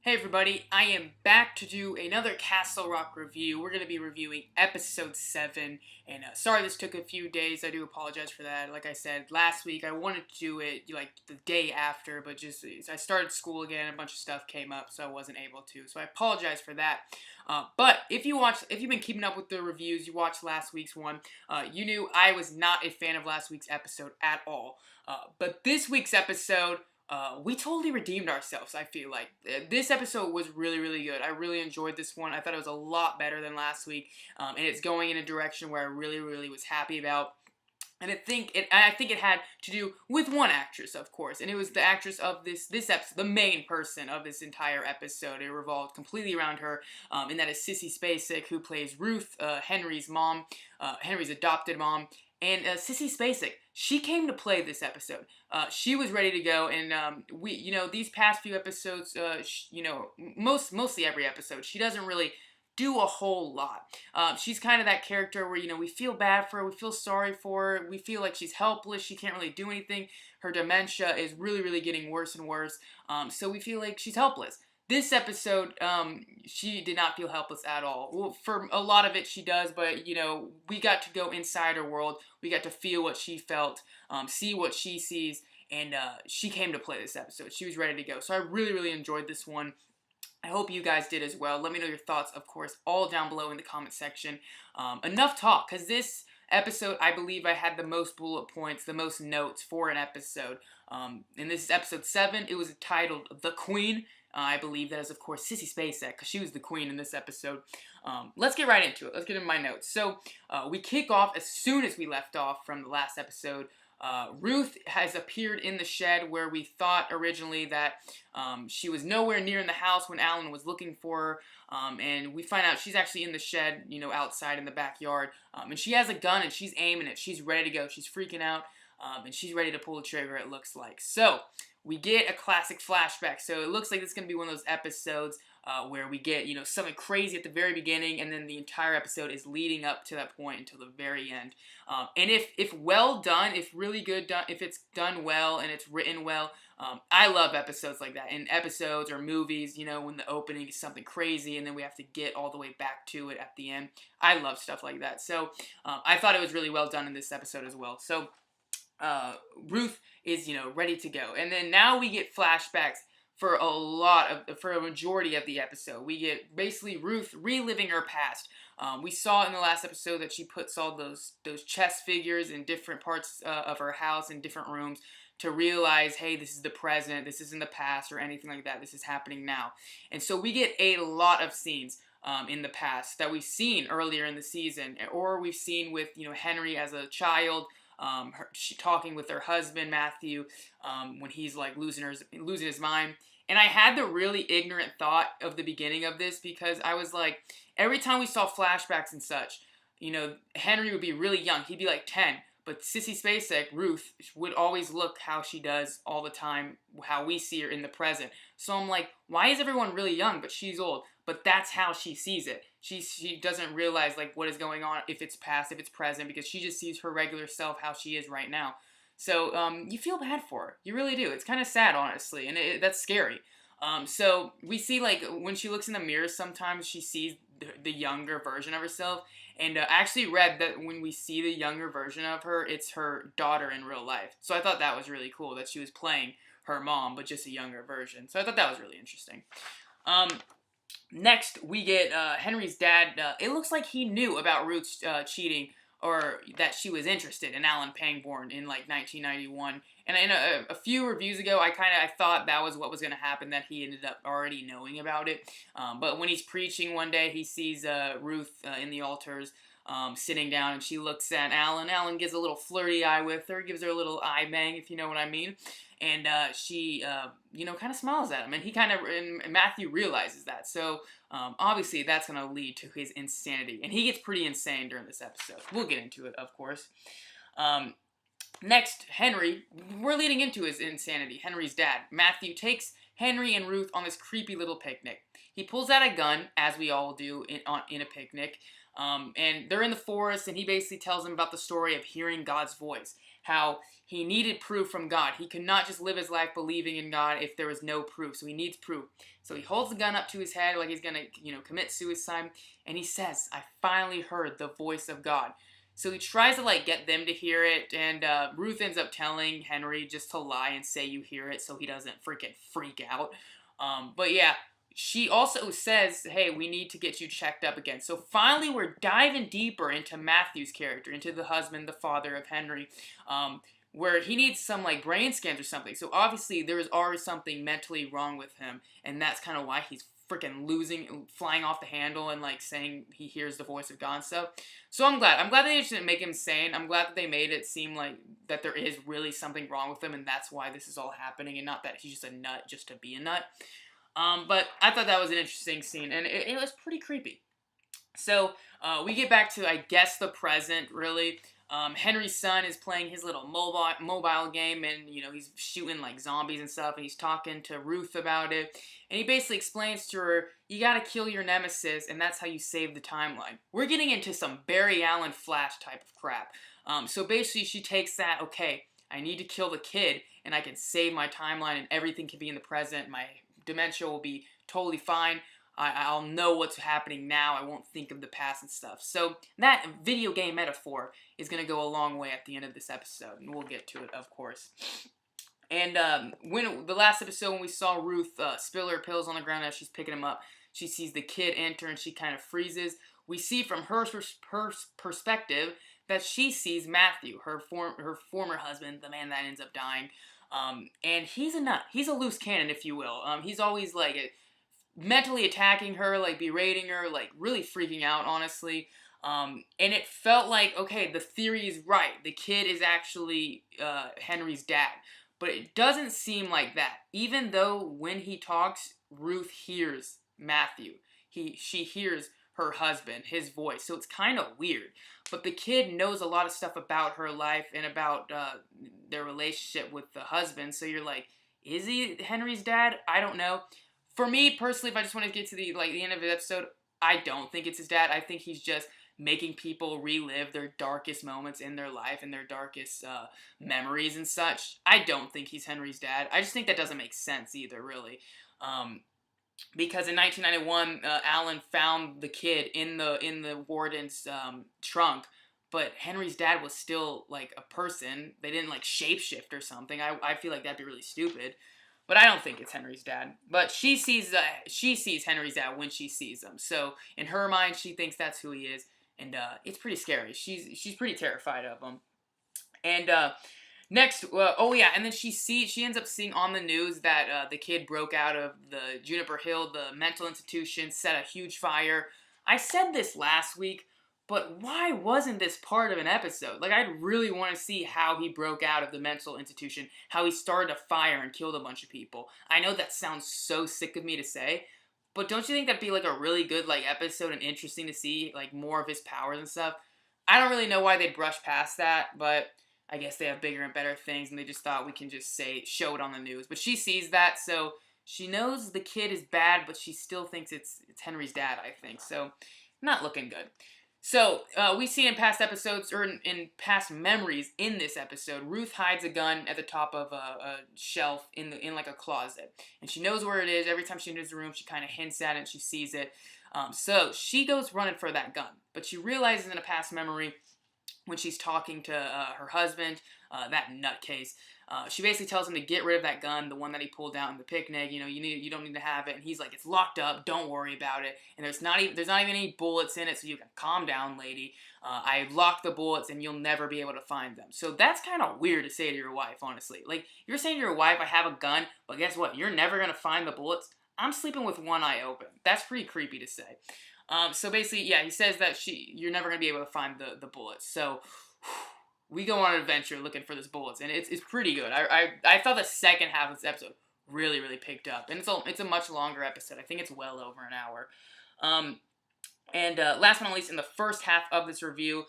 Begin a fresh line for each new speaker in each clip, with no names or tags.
Hey everybody, I am back to do another Castle Rock review. We're going to be reviewing episode 7, and sorry this took a few days. I do apologize for that. Like I said, last week I wanted to do it like the day after, but just I started school again, a bunch of stuff came up, so I wasn't able to. So I apologize for that. But if you've been keeping up with the reviews, you watched last week's one, you knew I was not a fan of last week's episode at all. But this week's episode, we totally redeemed ourselves, I feel like. This episode was really, really good. I really enjoyed this one. I thought it was a lot better than last week, and it's going in a direction where I really, really was happy about. And I think it had to do with one actress, of course, and it was the actress of this episode, the main person of this entire episode. It revolved completely around her, and that is Sissy Spacek, who plays Ruth, Henry's mom, Henry's adopted mom. And Sissy Spacek, she came to play this episode. She was ready to go, and these past few episodes, mostly every episode, she doesn't really do a whole lot. She's kind of that character where, we feel bad for her, we feel sorry for her, we feel like she's helpless, she can't really do anything. Her dementia is really, really getting worse and worse, so we feel like she's helpless. This episode, she did not feel helpless at all. Well, for a lot of it, she does, but, we got to go inside her world. We got to feel what she felt, see what she sees, and she came to play this episode. She was ready to go. So I really, really enjoyed this one. I hope you guys did as well. Let me know your thoughts, of course, all down below in the comment section. Enough talk, because this episode, I believe I had the most bullet points, the most notes for an episode. And this is episode 7. It was titled The Queen. I believe that is, of course, Sissy Spacek, because she was the queen in this episode. Let's get right into it. Let's get into my notes. So, we kick off as soon as we left off from the last episode. Ruth has appeared in the shed where we thought originally that she was nowhere near in the house when Alan was looking for her. And we find out she's actually in the shed, outside in the backyard. And she has a gun and she's aiming it. She's ready to go. She's freaking out. And she's ready to pull the trigger, it looks like. So, we get a classic flashback. So it looks like it's going to be one of those episodes where we get, something crazy at the very beginning, and then the entire episode is leading up to that point until the very end. And if well done, if really good done, if it's done well and it's written well, I love episodes like that. In episodes or movies, when the opening is something crazy and then we have to get all the way back to it at the end. I love stuff like that. So I thought it was really well done in this episode as well. So Ruth is, ready to go. And then now we get flashbacks for a majority of the episode. We get basically Ruth reliving her past. We saw in the last episode that she puts all those chess figures in different parts of her house, in different rooms, to realize, hey, this is the present, this isn't the past or anything like that, this is happening now. And so we get a lot of scenes in the past that we've seen earlier in the season, or we've seen with, Henry as a child, she talking with her husband Matthew when he's like losing his mind. And I had the really ignorant thought of the beginning of this, because I was like, every time we saw flashbacks and such, Henry would be really young. He'd be like 10. But Sissy Spacek, Ruth, would always look how she does all the time, how we see her in the present. So I'm like, why is everyone really young, but she's old? But that's how she sees it. She doesn't realize, like, what is going on, if it's past, if it's present, because she just sees her regular self how she is right now. So you feel bad for her. You really do. It's kind of sad, honestly, and that's scary. So we see, like, when she looks in the mirror, sometimes she sees the younger version of herself. And I actually read that when we see the younger version of her, it's her daughter in real life. So I thought that was really cool, that she was playing her mom, but just a younger version. So I thought that was really interesting. Next, we get Henry's dad. It looks like he knew about Ruth's cheating, or that she was interested in Alan Pangborn in like 1991. And in a few reviews ago, I thought that was what was going to happen, that he ended up already knowing about it. But when he's preaching one day, he sees Ruth in the altars sitting down, and she looks at Alan. Alan gives a little flirty eye with her, gives her a little eye bang, if you know what I mean. And she, kind of smiles at him. And Matthew realizes that. So, obviously, that's going to lead to his insanity. And he gets pretty insane during this episode. We'll get into it, of course. Next, Henry. We're leading into his insanity. Henry's dad, Matthew, takes Henry and Ruth on this creepy little picnic. He pulls out a gun, as we all do in a picnic. And they're in the forest, and he basically tells them about the story of hearing God's voice. how he needed proof from God. He could not just live his life believing in God if there was no proof. So he needs proof. So he holds the gun up to his head like he's going to, commit suicide. And he says, I finally heard the voice of God. So he tries to, get them to hear it. And Ruth ends up telling Henry just to lie and say you hear it so he doesn't freaking freak out. But yeah, she also says, hey, we need to get you checked up again. So finally, we're diving deeper into Matthew's character, into the husband, the father of Henry, where he needs some, brain scans or something. So obviously, there is already something mentally wrong with him, and that's kind of why he's freaking flying off the handle and, saying he hears the voice of God and stuff. So I'm glad. I'm glad they didn't make him sane. I'm glad that they made it seem like that there is really something wrong with him, and that's why this is all happening, and not that he's just a nut just to be a nut. But I thought that was an interesting scene, and it was pretty creepy. So, we get back to, I guess, the present, really. Henry's son is playing his little mobile game, and, he's shooting, zombies and stuff, and he's talking to Ruth about it. And he basically explains to her, you gotta kill your nemesis, and that's how you save the timeline. We're getting into some Barry Allen Flash type of crap. So basically, she takes that, okay, I need to kill the kid, and I can save my timeline, and everything can be in the present. My dementia will be totally fine. I'll know what's happening now. I won't think of the past and stuff. So that video game metaphor is going to go a long way at the end of this episode, and we'll get to it, of course. And when the last episode, when we saw Ruth spill her pills on the ground as she's picking them up, she sees the kid enter and she kind of freezes. We see from her perspective that she sees Matthew, her former husband, the man that ends up dying. And he's a nut. He's a loose cannon, if you will. He's always mentally attacking her, berating her, really freaking out, honestly. And it felt like, okay, the theory is right. The kid is actually Henry's dad. But it doesn't seem like that. Even though when he talks, Ruth hears Matthew. She hears her husband, his voice. So it's kind of weird. But the kid knows a lot of stuff about her life and about their relationship with the husband. So you're like, is he Henry's dad? I don't know. For me, personally, if I just want to get to the end of the episode, I don't think it's his dad. I think he's just making people relive their darkest moments in their life and their darkest memories and such. I don't think he's Henry's dad. I just think that doesn't make sense either, really. Because in 1991, Alan found the kid in the warden's trunk, but Henry's dad was still a person. They didn't shapeshift or something. I feel like that'd be really stupid. But I don't think it's Henry's dad. But she sees Henry's dad when she sees him. So in her mind, she thinks that's who he is, and it's pretty scary. She's pretty terrified of him. And next, and then she ends up seeing on the news that the kid broke out of the Juniper Hill, the mental institution, set a huge fire. I said this last week, but why wasn't this part of an episode? I'd really want to see how he broke out of the mental institution, how he started a fire and killed a bunch of people. I know that sounds so sick of me to say, but don't you think that'd be a really good episode and interesting to see more of his powers and stuff? I don't really know why they brushed past that, but I guess they have bigger and better things, and they just thought we can just show it on the news. But she sees that, so she knows the kid is bad, but she still thinks it's Henry's dad, I think. So, not looking good. So, we see in past episodes, or in past memories in this episode, Ruth hides a gun at the top of a shelf in a closet. And she knows where it is. Every time she enters the room, she kind of hints at it and she sees it. So, she goes running for that gun. But she realizes in a past memory, when she's talking to her husband, that nutcase, she basically tells him to get rid of that gun, the one that he pulled out in the picnic. You don't need to have it. And he's like, it's locked up. Don't worry about it. And there's not even any bullets in it, so you can calm down, lady. I locked the bullets, and you'll never be able to find them. So that's kind of weird to say to your wife, honestly. You're saying to your wife, I have a gun, but guess what? You're never gonna find the bullets. I'm sleeping with one eye open. That's pretty creepy to say. So basically, yeah, he says that you're never going to be able to find the bullets. So we go on an adventure looking for those bullets, and it's pretty good. I thought the second half of this episode really, really picked up, and it's a much longer episode. I think it's well over an hour. And last but not least, in the first half of this review,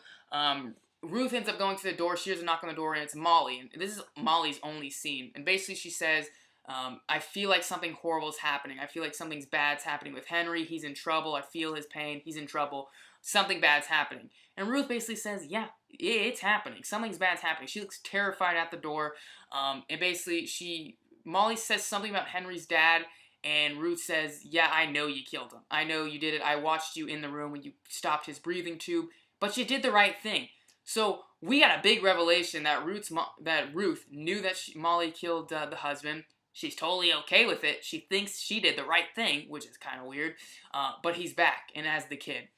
Ruth ends up going to the door. She hears a knock on the door, and it's Molly. And this is Molly's only scene. And basically, she says, I feel like something horrible is happening. I feel like something's bad's happening with Henry. He's in trouble. I feel his pain. He's in trouble. Something bad's happening. And Ruth basically says, yeah, it's happening. Something's bad's happening. She looks terrified at the door. And basically, Molly says something about Henry's dad. And Ruth says, yeah, I know you killed him. I know you did it. I watched you in the room when you stopped his breathing tube. But you did the right thing. So we got a big revelation that Ruth knew that Molly killed the husband. She's totally okay with it. She thinks she did the right thing, which is kind of weird. But he's back and as the kid.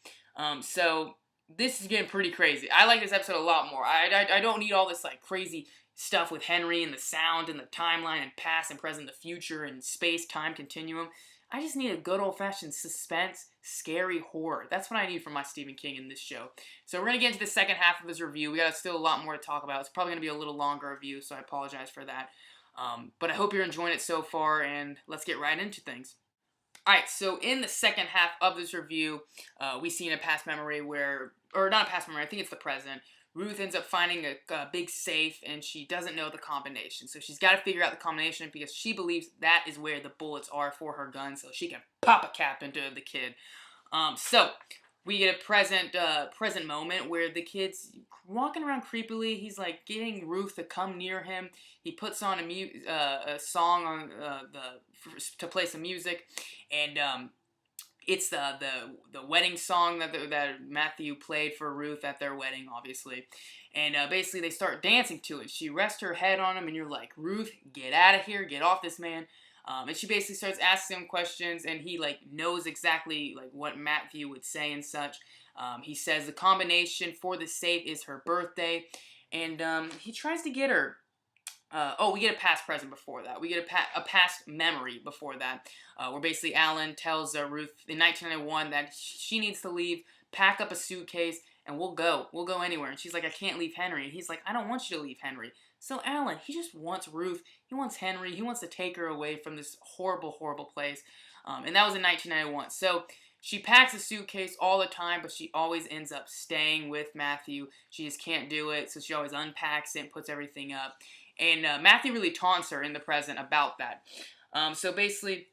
So this is getting pretty crazy. I like this episode a lot more. I don't need all this like crazy stuff with Henry and the sound and the timeline and past and present, the future and space-time continuum. I just need a good old-fashioned suspense, scary horror. That's what I need from my Stephen King in this show. So we're going to get into the second half of this review. We got still a lot more to talk about. It's probably going to be a little longer review, so I apologize for that. But I hope you're enjoying it so far, and let's get right into things. Alright, so in the second half of this review, we see in a past memory or not a past memory, I think it's the present, Ruth ends up finding a big safe, and she doesn't know the combination. So she's got to figure out the combination because she believes that is where the bullets are for her gun, so she can pop a cap into the kid. So we get a present moment where the kid's walking around creepily. He's like getting Ruth to come near him. He puts on a song on to play some music, and it's the wedding song that Matthew played for Ruth at their wedding, obviously. And basically they start dancing to it. She rests her head on him, and you're like, Ruth, get out of here, get off this man. And she basically starts asking him questions, and he like knows exactly like what Matthew would say and such. He says the combination for the safe is her birthday, and he tries to get her. We get a past present before that. We get a past memory before that, where basically Alan tells Ruth in 1991 that she needs to leave, pack up a suitcase, and we'll go. We'll go anywhere. And she's like, I can't leave Henry. And he's like, I don't want you to leave Henry. So Alan, he just wants Ruth. He wants Henry. He wants to take her away from this horrible, horrible place. And that was in 1991. So she packs a suitcase all the time, but she always ends up staying with Matthew. She just can't do it, so she always unpacks it and puts everything up. And Matthew really taunts her in the present about that. So basically,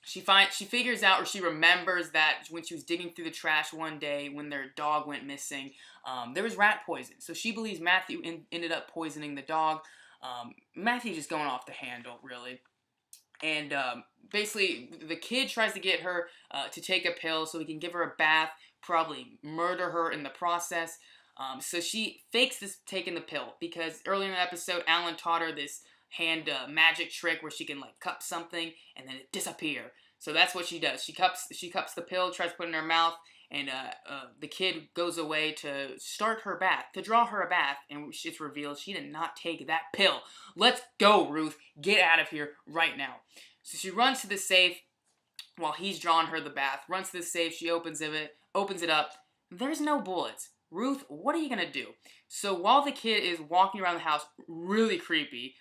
she figures out, or she remembers that when she was digging through the trash one day when their dog went missing, there was rat poison. So she believes Matthew ended up poisoning the dog. Matthew just going off the handle, really. And basically, the kid tries to get her to take a pill so he can give her a bath, probably murder her in the process. So she fakes this taking the pill because earlier in the episode, Alan taught her this hand magic trick where she can like cup something and then it disappear. So that's what she does. She cups the pill, tries to put it in her mouth, and the kid goes away to start her bath, to draw her a bath, and it's revealed she did not take that pill. Let's go, Ruth. Get out of here right now. So she runs to the safe while he's drawing her the bath. Runs to the safe. She opens it up. There's no bullets. Ruth, what are you gonna do? So while the kid is walking around the house, really creepy,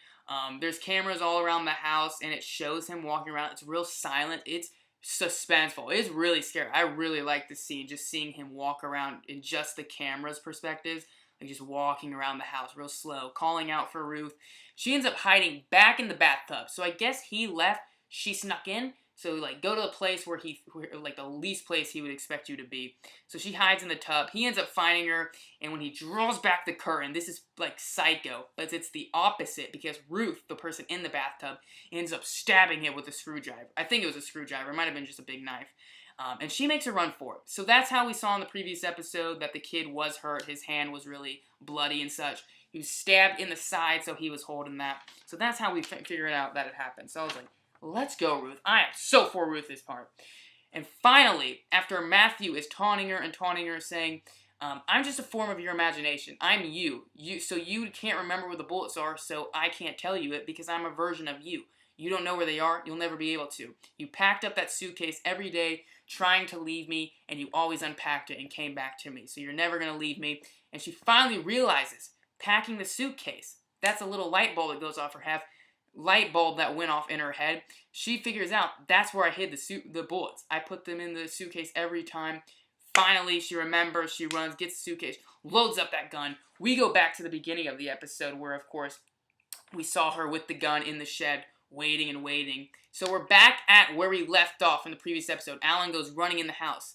there's cameras all around the house, and it shows him walking around. It's real silent. It's suspenseful. It's really scary. I really like the scene, just seeing him walk around in just the camera's perspectives, like just walking around the house real slow, calling out for Ruth. She ends up hiding back in the bathtub. So I guess he left. She snuck in. So, like, go to the place where like, the least place he would expect you to be. So she hides in the tub. He ends up finding her, and when he draws back the curtain, this is, like, psycho. But it's the opposite, because Ruth, the person in the bathtub, ends up stabbing him with a screwdriver. I think it was a screwdriver. It might have been just a big knife. And she makes a run for it. So that's how we saw in the previous episode that the kid was hurt. His hand was really bloody and such. He was stabbed in the side, so he was holding that. So that's how we figured out that it happened. So I was like, let's go, Ruth. I am so for Ruth's part. And finally, after Matthew is taunting her, saying, I'm just a form of your imagination. I'm you. So you can't remember where the bullets are, so I can't tell you it because I'm a version of you. You don't know where they are. You'll never be able to. You packed up that suitcase every day trying to leave me, and you always unpacked it and came back to me. So you're never going to leave me. And she finally realizes, packing the suitcase, that's a little light bulb that goes off her head. Light bulb that went off in her head. She figures out that's where I hid the bullets. I put them in the suitcase every time. Finally, she remembers, she runs, gets the suitcase, loads up that gun. We go back to the beginning of the episode where, of course, we saw her with the gun in the shed waiting and waiting. So we're back at where we left off in the previous episode. Alan goes running in the house.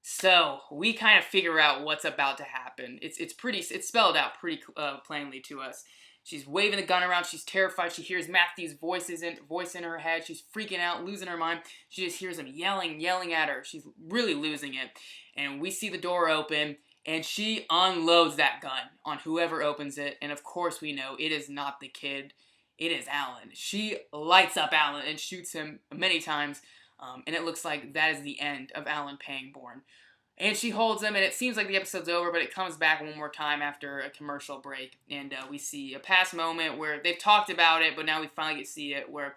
So we kind of figure out what's about to happen. It's spelled out pretty plainly to us. She's waving the gun around. She's terrified. She hears Matthew's voice in her head. She's freaking out, losing her mind. She just hears him yelling at her. She's really losing it. And we see the door open, and she unloads that gun on whoever opens it. And of course we know it is not the kid. It is Alan. She lights up Alan and shoots him many times. And it looks like that is the end of Alan Pangborn. And she holds him, and it seems like the episode's over, but it comes back one more time after a commercial break. And we see a past moment where they've talked about it, but now we finally get to see it, where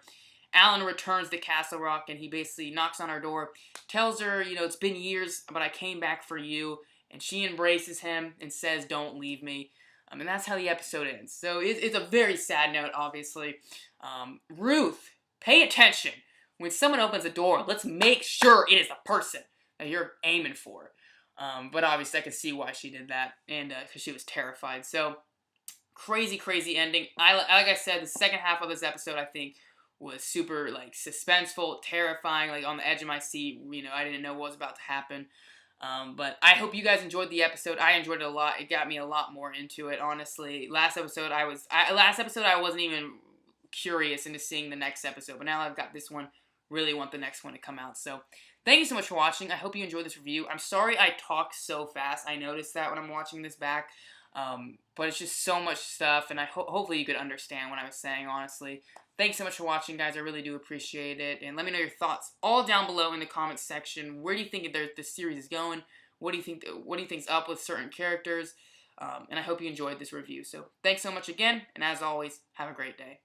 Alan returns to Castle Rock, and he basically knocks on her door, tells her, it's been years, but I came back for you. And she embraces him and says, don't leave me. And that's how the episode ends. So it's a very sad note, obviously. Ruth, pay attention. When someone opens a door, let's make sure it is the person that you're aiming for. But obviously I can see why she did that, and because she was terrified. So, crazy ending. Like I said, the second half of this episode, I think, was super, suspenseful, terrifying, on the edge of my seat. I didn't know what was about to happen. But I hope you guys enjoyed the episode. I enjoyed it a lot. It got me a lot more into it, honestly. Last episode I wasn't even curious into seeing the next episode, but now I've got this one. Really want the next one to come out. So thank you so much for watching. I hope you enjoyed this review. I'm sorry I talk so fast. I noticed that when I'm watching this back. But it's just so much stuff, and hopefully you could understand what I was saying, honestly. Thanks so much for watching, guys. I really do appreciate it. And let me know your thoughts all down below in the comments section. Where do you think the series is going? What do you think's up with certain characters? And I hope you enjoyed this review. So thanks so much again, and as always, have a great day.